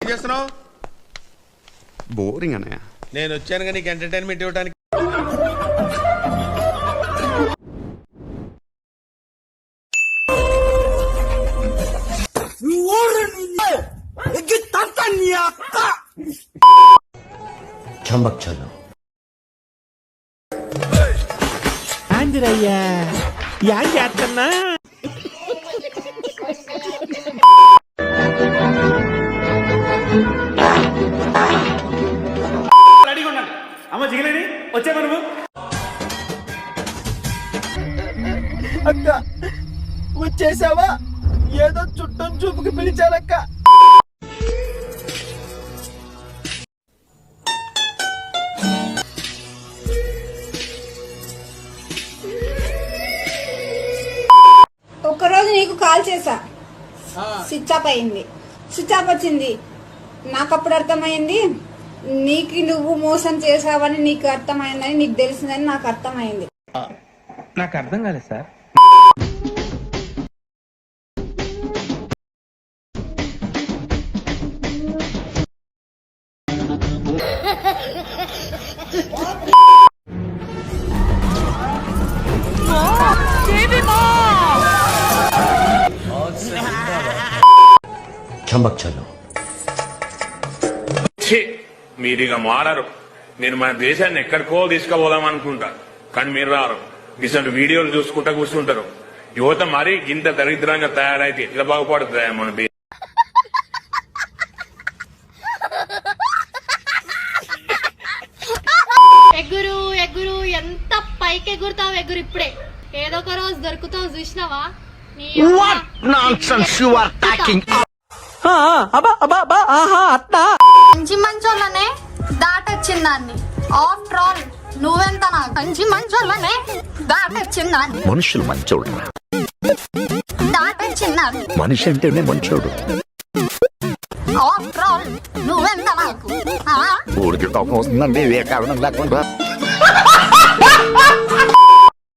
ఏం చేస్తున్నావు? బోరింగ్ అన్నయ్య. నేను వచ్చాను కానీ నీకు ఎంటర్టైన్మెంట్ ఇవ్వడానికి. చంబక్ చలో ఆందిరయ్యా యాం చేస్తున్నా రెడీగా ఉన్నాడు. అమ్మ జిగలేని వచ్చే మనము అక్క వచ్చేసావా? ఏదో చుట్టం చూపుకి పిలిచాలక్క. ఒక్కరోజు నీకు కాల్ చేసా, స్విచ్ ఆఫ్ అయింది. స్విచ్ ఆఫ్ వచ్చింది. నాకు అప్పుడు అర్థమైంది నీకు నువ్వు మోసం చేసావని, నీకు అర్థమైందని, నీకు తెలిసిందని నాకు అర్థమైంది. నాకు అర్థం కాలేదు సార్. చంబక్ చలో మీరిగా మారారు. నేను మన దేశాన్ని ఎక్కడికో తీసుకుపోదాం అనుకుంటా, కానీ మీరు రారు. ఇటువంటి వీడియోలు చూసుకుంటా కూర్చుంటారు. యువత మరీ ఇంత దరిద్రంగా తయారైతే ఎట్లా బాగుపడుతుందా మన దేశం? ఎగురు ఎగురు, ఎంత పైకి ఎగురుతావు ఎగురు. ఇప్పుడే ఏదో ఒక రోజు దొరుకుతావు, చూసినావా? మంచి మంచోళ్ళనే దాటొచ్చిందాన్ని. ఆఫ్టర్ ఆల్ నువ్వెంత నాకు మంచి మంచోళ్ళనే దాటొచ్చిందాన్ని. మనుషులు మంచోడు, దాటొచ్చిందాన్ని. మనిషి అంటేనే మంచోడు. ఆఫ్టర్ ఆల్ నువ్వెంత నాకు. ఊరికి కోపం వస్తుందండి ఏ కారణం లేకుండా.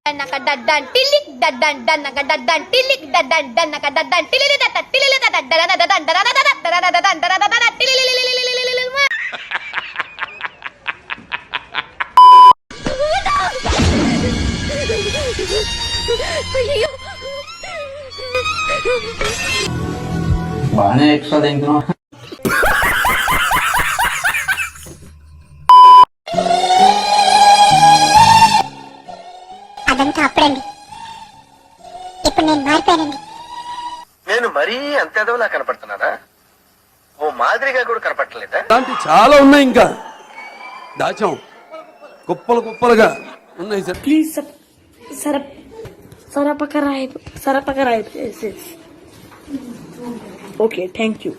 డన్నక డడ్డన్ టిల్లిక్ డడ్డన్ డన్నక డడ్డన్ టిల్లిక్ డడ్డన్ డన్నక డడ్డన్ టిలిలి దట టిలిలి దట డడడడడన్ డడడడడన్ డడడడన్ డడడడన్ టిలిలిలిలిలిలిలిలిలి. బాగానే ఎక్స్ట్రా తింటున్నా. అదంతా అప్పుడండి, ఇప్పుడు నేను మారిపోయానండి. నేను మరీ అంత ఎదవలా కనపడుతున్నారా? ఓ మాదిరిగా కూడా కనపడలేదా? అలాంటి చాలా ఉన్నాయి, ఇంకా దాచాం కుప్పలు కుప్పలుగా ఉన్నాయి సార్. ప్లీజ్ సరపకరాయి. Okay, thank you.